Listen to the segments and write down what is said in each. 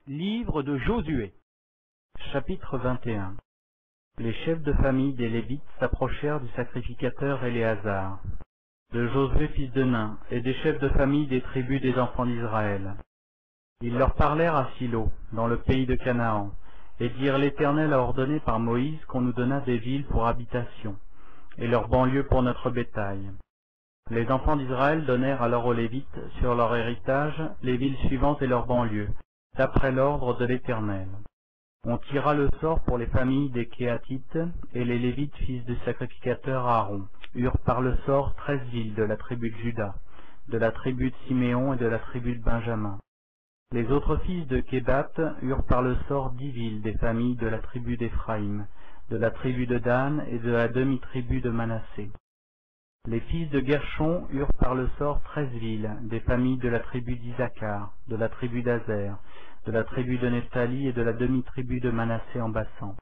Livre de Josué. Chapitre 21. Les chefs de famille des Lévites s'approchèrent du sacrificateur Éléazar, de Josué fils de Nun, et des chefs de famille des tribus des enfants d'Israël. Ils leur parlèrent à Silo, dans le pays de Canaan, et dirent: L'Éternel a ordonné par Moïse qu'on nous donnât des villes pour habitation, et leurs banlieues pour notre bétail. Les enfants d'Israël donnèrent alors aux Lévites, sur leur héritage, les villes suivantes et leurs banlieues, d'après l'ordre de l'Éternel. On tira le sort pour les familles des Kéatites, et les Lévites, fils du sacrificateur Aaron, eurent par le sort 13 villes de la tribu de Juda, de la tribu de Siméon et de la tribu de Benjamin. Les autres fils de Kébat eurent par le sort 10 villes des familles de la tribu d'Éphraïm, de la tribu de Dan et de la demi-tribu de Manassé. Les fils de Guershon eurent par le sort 13 villes des familles de la tribu d'Isaacar, de la tribu d'Azer, de la tribu de Nephtali et de la demi-tribu de Manassé en Bassan.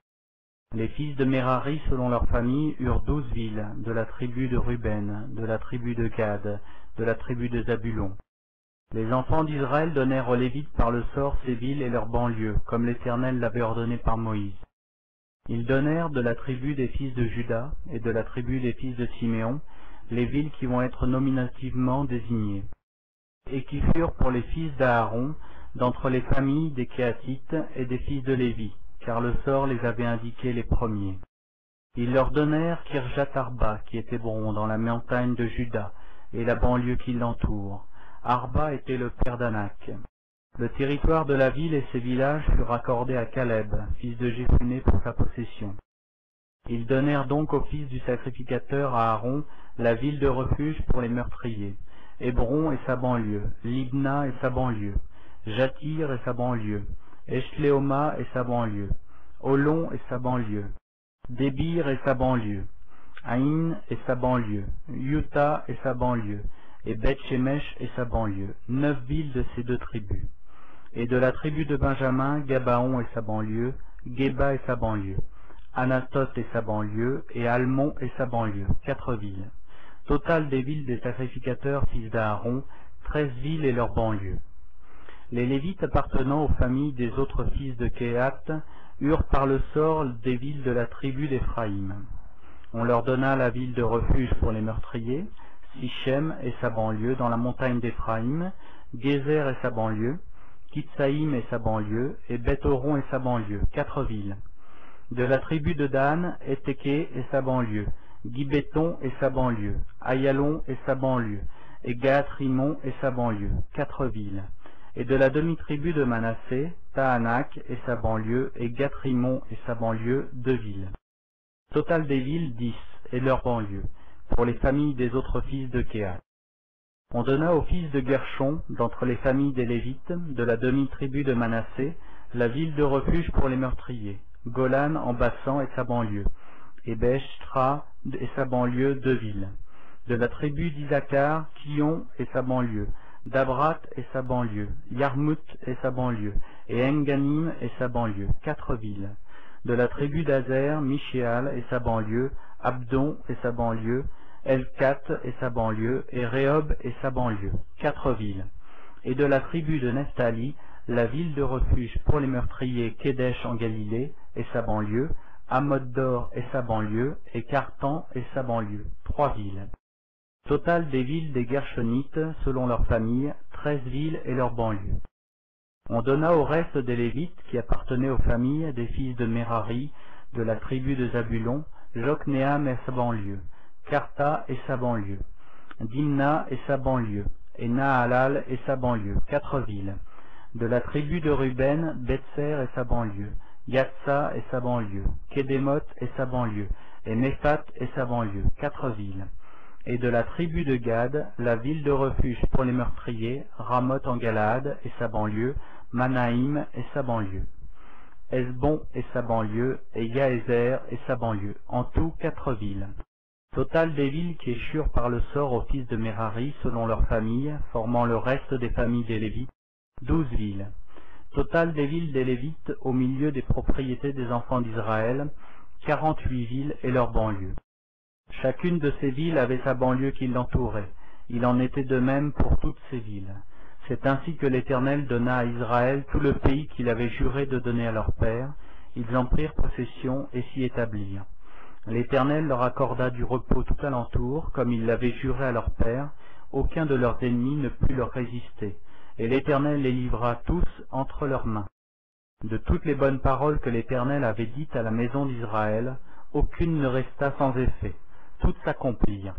Les fils de Merari selon leur famille eurent 12 villes de la tribu de Ruben, de la tribu de Gad, de la tribu de Zabulon. Les enfants d'Israël donnèrent aux Lévites par le sort ces villes et leurs banlieues, comme l'Éternel l'avait ordonné par Moïse. Ils donnèrent de la tribu des fils de Juda et de la tribu des fils de Siméon les villes qui vont être nominativement désignées, et qui furent pour les fils d'Aaron, d'entre les familles des Kéatites et des fils de Lévi, car le sort les avait indiqués les premiers. Ils leur donnèrent Kirjat-Arba, qui est Hébron, dans la montagne de Juda, et la banlieue qui l'entoure. Arba était le père d'Anak. Le territoire de la ville et ses villages furent accordés à Caleb, fils de Jéphuné, pour sa possession. Ils donnèrent donc au fils du sacrificateur à Aaron la ville de refuge pour les meurtriers, Hébron et sa banlieue, Libna et sa banlieue, Jatir et sa banlieue, Eshléoma et sa banlieue, Olon et sa banlieue, Débir et sa banlieue, Aïn et sa banlieue, Yuta et sa banlieue, et Beth-Shemesh et sa banlieue, 9 villes de ces deux tribus. Et de la tribu de Benjamin, Gabaon et sa banlieue, Geba et sa banlieue, Anathoth et sa banlieue, et Almon et sa banlieue, 4 villes. Total des villes des sacrificateurs fils d'Aaron, 13 villes et leurs banlieues. Les Lévites appartenant aux familles des autres fils de Kéhat eurent par le sort des villes de la tribu d'Éphraïm. On leur donna la ville de refuge pour les meurtriers, Sichem et sa banlieue dans la montagne d'Éphraïm, Gézer et sa banlieue, Kitsaïm et sa banlieue, et Beth-Horon et sa banlieue, 4 villes. De la tribu de Dan, Étéké et sa banlieue, Gibéton et sa banlieue, Ayalon et sa banlieue, et Gath-Rimon et sa banlieue, 4 villes. Et de la demi-tribu de Manassé, Tahanak et sa banlieue, et Gath-Rimon et sa banlieue, 2 villes. Total des villes, 10, et leurs banlieues, pour les familles des autres fils de Kéhat. On donna aux fils de Guershon, d'entre les familles des Lévites, de la demi-tribu de Manassé, la ville de refuge pour les meurtriers, Golan en Bassan et sa banlieue, et Béchtra et sa banlieue, 2 villes. De la tribu d'Isaacar, Kion et sa banlieue, Dabrat et sa banlieue, Yarmout et sa banlieue, et Enganim et sa banlieue, 4 villes. De la tribu d'Azer, Michéal et sa banlieue, Abdon et sa banlieue, Elkat et sa banlieue, et Rehob et sa banlieue, 4 villes. Et de la tribu de Nephtali, la ville de refuge pour les meurtriers Kédesh en Galilée et sa banlieue, Amod-Dor et sa banlieue, et Cartan et sa banlieue, 3 villes. Total des villes des Gershonites, selon leur famille, 13 villes et leurs banlieues. On donna au reste des Lévites, qui appartenaient aux familles des fils de Merari, de la tribu de Zabulon, Jokneam et sa banlieue, Karta et sa banlieue, Dimna et sa banlieue, et Nahalal et sa banlieue, 4 villes. De la tribu de Ruben, Betser et sa banlieue, Yatsa et sa banlieue, Kédémoth et sa banlieue, et Méphat et sa banlieue, 4 villes. Et de la tribu de Gad, la ville de refuge pour les meurtriers, Ramoth en Galaad et sa banlieue, Manaïm et sa banlieue, Esbon et sa banlieue, et Yaézer et sa banlieue, en tout 4 villes. Total des villes qui échurent par le sort aux fils de Merari selon leur famille, formant le reste des familles des Lévites, 12 villes. Total des villes des Lévites au milieu des propriétés des enfants d'Israël, 48 villes et leurs banlieues. Chacune de ces villes avait sa banlieue qui l'entourait. Il en était de même pour toutes ces villes. C'est ainsi que l'Éternel donna à Israël tout le pays qu'il avait juré de donner à leur père. Ils en prirent possession et s'y établirent. L'Éternel leur accorda du repos tout alentour, comme il l'avait juré à leur père. Aucun de leurs ennemis ne put leur résister, et l'Éternel les livra tous entre leurs mains. De toutes les bonnes paroles que l'Éternel avait dites à la maison d'Israël, aucune ne resta sans effet, toutes s'accomplirent.